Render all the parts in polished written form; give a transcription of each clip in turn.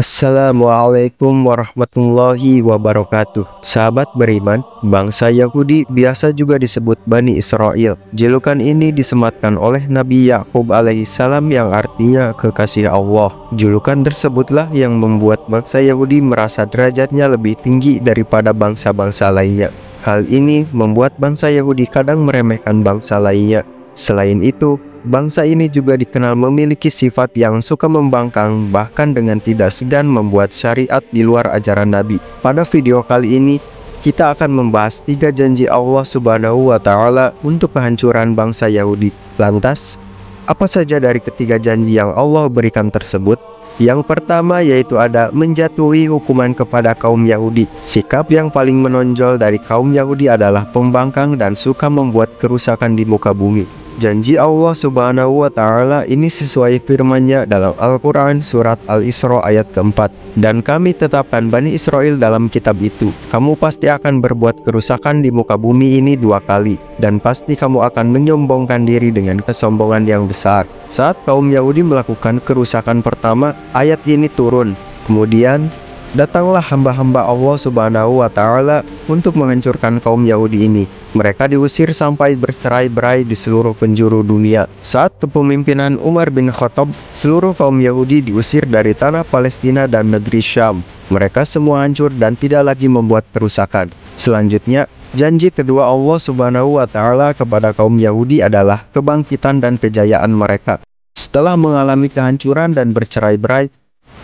Assalamualaikum warahmatullahi wabarakatuh. Sahabat beriman, bangsa Yahudi biasa juga disebut Bani Israel. Julukan ini disematkan oleh Nabi Yakub alaihissalam yang artinya kekasih Allah. Julukan tersebutlah yang membuat bangsa Yahudi merasa derajatnya lebih tinggi daripada bangsa-bangsa lainnya. Hal ini membuat bangsa Yahudi kadang meremehkan bangsa lainnya. Selain itu, bangsa ini juga dikenal memiliki sifat yang suka membangkang, bahkan dengan tidak segan membuat syariat di luar ajaran Nabi. Pada video kali ini, kita akan membahas 3 janji Allah Subhanahu wa Ta'ala untuk kehancuran bangsa Yahudi. Lantas, apa saja dari ketiga janji yang Allah berikan tersebut? Yang pertama yaitu ada menjatuhi hukuman kepada kaum Yahudi. Sikap yang paling menonjol dari kaum Yahudi adalah pembangkang dan suka membuat kerusakan di muka bumi. Janji Allah Subhanahu wa Ta'ala ini sesuai firman-Nya dalam Al-Quran surat Al-Isra ayat keempat. Dan kami tetapkan Bani Israel dalam kitab itu. Kamu pasti akan berbuat kerusakan di muka bumi ini 2 kali. Dan pasti kamu akan menyombongkan diri dengan kesombongan yang besar. Saat kaum Yahudi melakukan kerusakan pertama, ayat ini turun. Kemudian datanglah hamba-hamba Allah Subhanahu wa Ta'ala untuk menghancurkan kaum Yahudi ini. Mereka diusir sampai bercerai-berai di seluruh penjuru dunia. Saat kepemimpinan Umar bin Khattab, seluruh kaum Yahudi diusir dari tanah Palestina dan negeri Syam. Mereka semua hancur dan tidak lagi membuat kerusakan. Selanjutnya, janji kedua Allah Subhanahu wa Ta'ala kepada kaum Yahudi adalah kebangkitan dan kejayaan mereka. Setelah mengalami kehancuran dan bercerai-berai,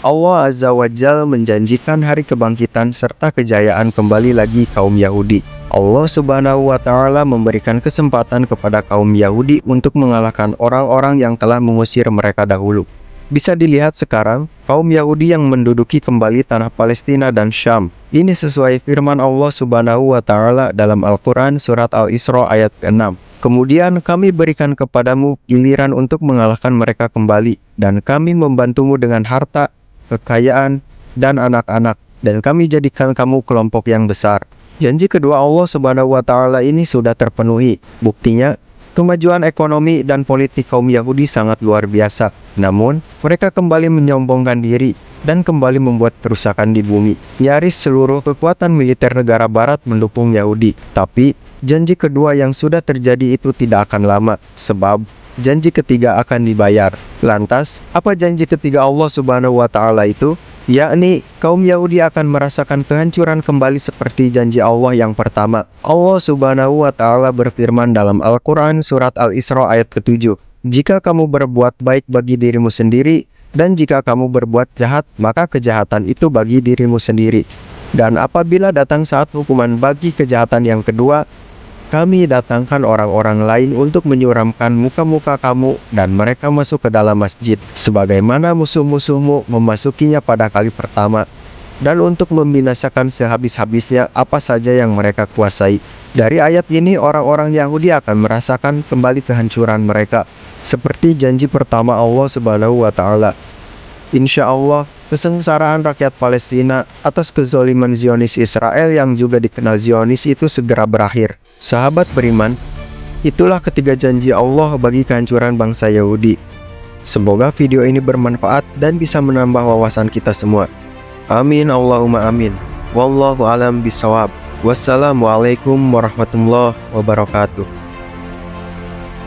Allah Azza wa Jalla menjanjikan hari kebangkitan serta kejayaan kembali lagi kaum Yahudi. Allah Subhanahu wa Ta'ala memberikan kesempatan kepada kaum Yahudi untuk mengalahkan orang-orang yang telah mengusir mereka dahulu. Bisa dilihat sekarang, kaum Yahudi yang menduduki kembali tanah Palestina dan Syam. Ini sesuai firman Allah Subhanahu wa Ta'ala dalam Al-Quran surat Al-Isra ayat ke-6. Kemudian kami berikan kepadamu giliran untuk mengalahkan mereka kembali, dan kami membantumu dengan harta, kekayaan, dan anak-anak, dan kami jadikan kamu kelompok yang besar. Janji kedua Allah Subhanahu wa Ta'ala ini sudah terpenuhi. Buktinya, kemajuan ekonomi dan politik kaum Yahudi sangat luar biasa. Namun, mereka kembali menyombongkan diri dan kembali membuat kerusakan di bumi. Nyaris seluruh kekuatan militer negara barat mendukung Yahudi. Tapi, janji kedua yang sudah terjadi itu tidak akan lama, sebab janji ketiga akan dibayar. Lantas, apa janji ketiga Allah Subhanahu wa Ta'ala itu? Yakni, kaum Yahudi akan merasakan kehancuran kembali seperti janji Allah yang pertama. Allah Subhanahu wa Ta'ala berfirman dalam Al-Quran surat Al-Isra ayat ke-7. Jika kamu berbuat baik bagi dirimu sendiri, dan jika kamu berbuat jahat, maka kejahatan itu bagi dirimu sendiri. Dan apabila datang saat hukuman bagi kejahatan yang kedua, kami datangkan orang-orang lain untuk menyuramkan muka-muka kamu dan mereka masuk ke dalam masjid sebagaimana musuh-musuhmu memasukinya pada kali pertama, dan untuk membinasakan sehabis-habisnya apa saja yang mereka kuasai. Dari ayat ini orang-orang Yahudi akan merasakan kembali kehancuran mereka seperti janji pertama Allah Subhanahu wa Ta'ala. Insya Allah, kesengsaraan rakyat Palestina atas kezaliman Zionis Israel yang juga dikenal Zionis itu segera berakhir. Sahabat beriman, itulah ketiga janji Allah bagi kehancuran bangsa Yahudi. Semoga video ini bermanfaat dan bisa menambah wawasan kita semua. Amin Allahumma amin. Wallahu alam bisawab. Wassalamualaikum warahmatullahi wabarakatuh.